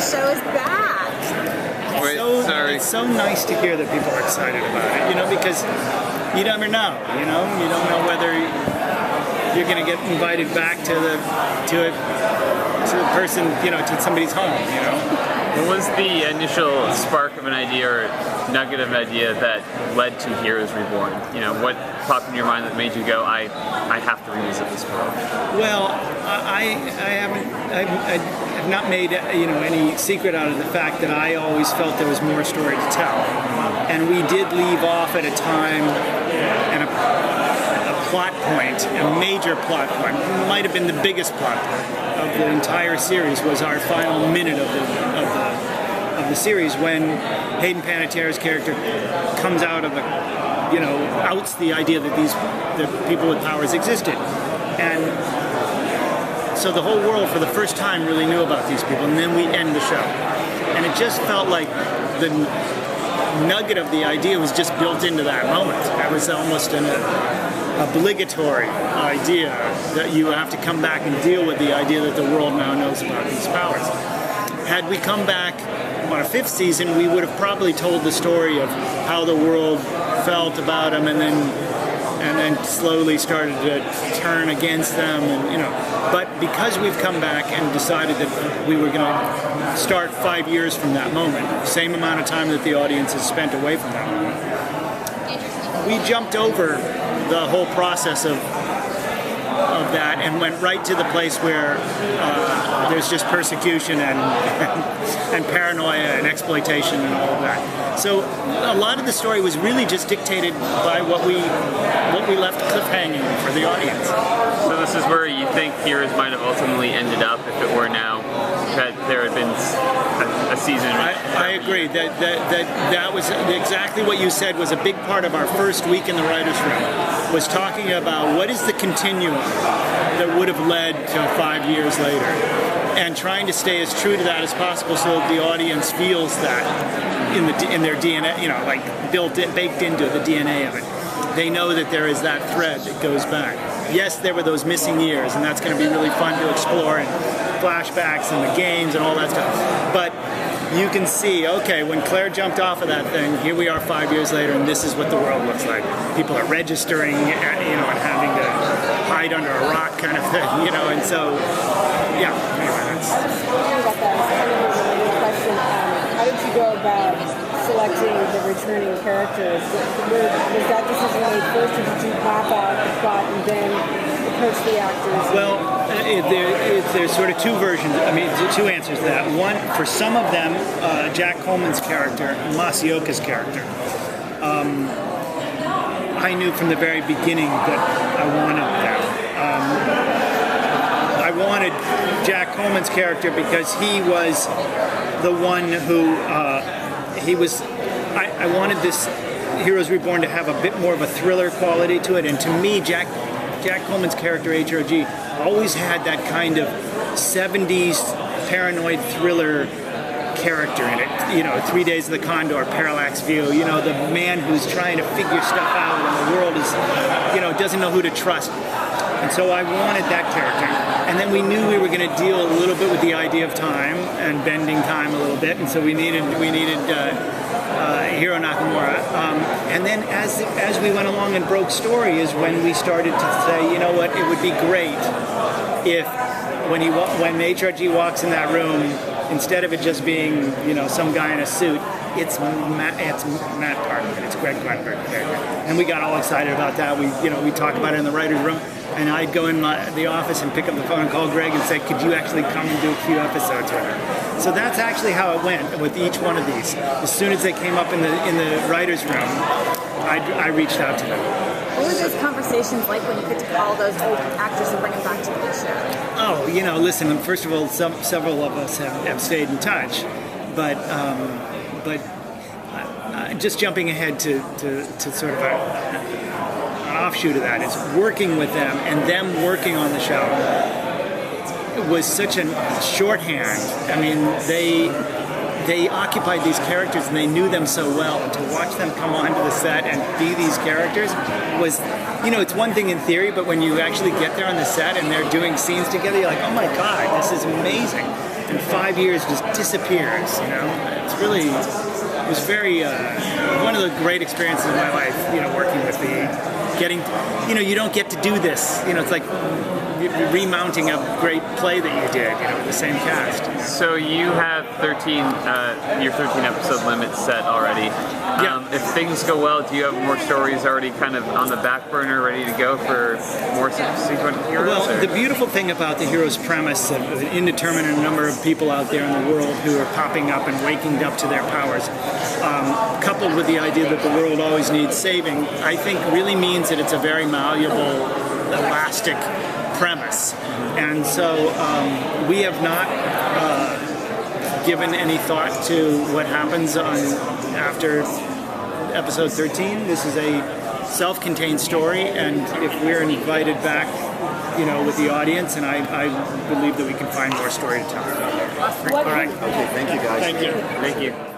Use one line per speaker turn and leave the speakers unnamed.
show is back.
It's so nice to hear that people are excited about it, you know, because you never know, you know? You don't know whether you're going to get invited back to the person, you know, to somebody's home, you know?
What was the initial spark of an idea or nugget of an idea that led to Heroes Reborn? You know, what popped in your mind that made you go, I have to revisit this world?
Well, I've not made, you know, any secret out of the fact that I always felt there was more story to tell, and we did leave off at a time and a plot point, a major plot point. It might have been the biggest plot point of the entire series. Was our final minute of the series when Hayden Panettiere's character comes out of the, you know, outs the idea that the people with powers existed, and so the whole world for the first time really knew about these people, and then we end the show, and it just felt like the nugget of the idea was just built into that moment. It was almost an obligatory idea that you have to come back and deal with the idea that the world now knows about these powers. Had we come back on a fifth season, we would have probably told the story of how the world felt about them, and then slowly started to turn against them, and you know. But because we've come back and decided that we were going to start 5 years from that moment, same amount of time that the audience has spent away from that moment, we jumped over the whole process of that and went right to the place where there's just persecution and paranoia and exploitation and all of that. So a lot of the story was really just dictated by what we left cliffhanging for the audience.
So this is where you think Heroes might have ultimately ended up if it were now that there had been a season.
I agree that was exactly what you said was a big part of our first week in the writers' room, was talking about what is the continuum that would have led to 5 years later, and trying to stay as true to that as possible so that the audience feels that in their DNA, you know, like baked into the DNA of it. They know that there is that thread that goes back. Yes, there were those missing years, and that's going to be really fun to explore, and flashbacks and the games and all that stuff. But you can see, okay, when Claire jumped off of that thing, here we are 5 years later, and this is what the world looks like. People are registering, you know, and having to hide under a rock kind of thing, you know, and so, yeah. Anyway, that's...
I was just wondering about that. It's kind of a related question. How did you go about selecting the returning characters? Was that decision made first, or did you map out the plot and then approach the actors?
Well, there's sort of two versions. I mean, two answers to that. One, for some of them, Jack Coleman's character, Masaoka's character, I knew from the very beginning that I wanted them. I wanted Jack Coleman's character because he was the one who I wanted this Heroes Reborn to have a bit more of a thriller quality to it, and to me, Jack Coleman's character, HRG, always had that kind of 70s paranoid thriller character in it. You know, 3 Days of the Condor, Parallax View, you know, the man who's trying to figure stuff out and the world is, you know, doesn't know who to trust. And so I wanted that character. And then we knew we were going to deal a little bit with the idea of time and bending time a little bit, and so we needed Hiro Nakamura. And then as we went along and broke story is when we started to say, you know what, it would be great if when HRG walks in that room, instead of it just being, you know, some guy in a suit, it's Matt Parker, it's Greg Grunberg's character. And we got all excited about that. We talked about it in the writer's room, and I'd go in the office and pick up the phone and call Greg and say, could you actually come and do a few episodes with him? So that's actually how it went with each one of these. As soon as they came up in the writer's room, I reached out to them.
What were those conversations like when you get to call those old actors and bring them back to the show?
Oh, you know, listen, first of all, several of us have stayed in touch, but just jumping ahead to sort of an offshoot of that is working with them and them working on the show was such a shorthand. I mean, they occupied these characters and they knew them so well, and to watch them come onto the set and be these characters was it's one thing in theory, but when you actually get there on the set and they're doing scenes together, you're like, oh my God, this is amazing. And 5 years just disappears, It's really, it was very, one of the great experiences of my life, working with you don't get to do this, it's like remounting a great play that you did, with the same cast.
So you have your 13 episode limit set already. If things go well, do you have more stories already kind of on the back burner, ready to go for more subsequent Heroes?
Well, the beautiful thing about the Heroes premise of an indeterminate number of people out there in the world who are popping up and waking up to their powers, coupled with the idea that the world always needs saving, I think really means that it's a very malleable, elastic premise. And so we have not given any thought to what happens after episode 13. This is a self-contained story, and if we're invited back, with the audience, and I believe that we can find more story to tell.
Awesome.
All right.
Okay, thank you guys.
Thank you.
Thank you.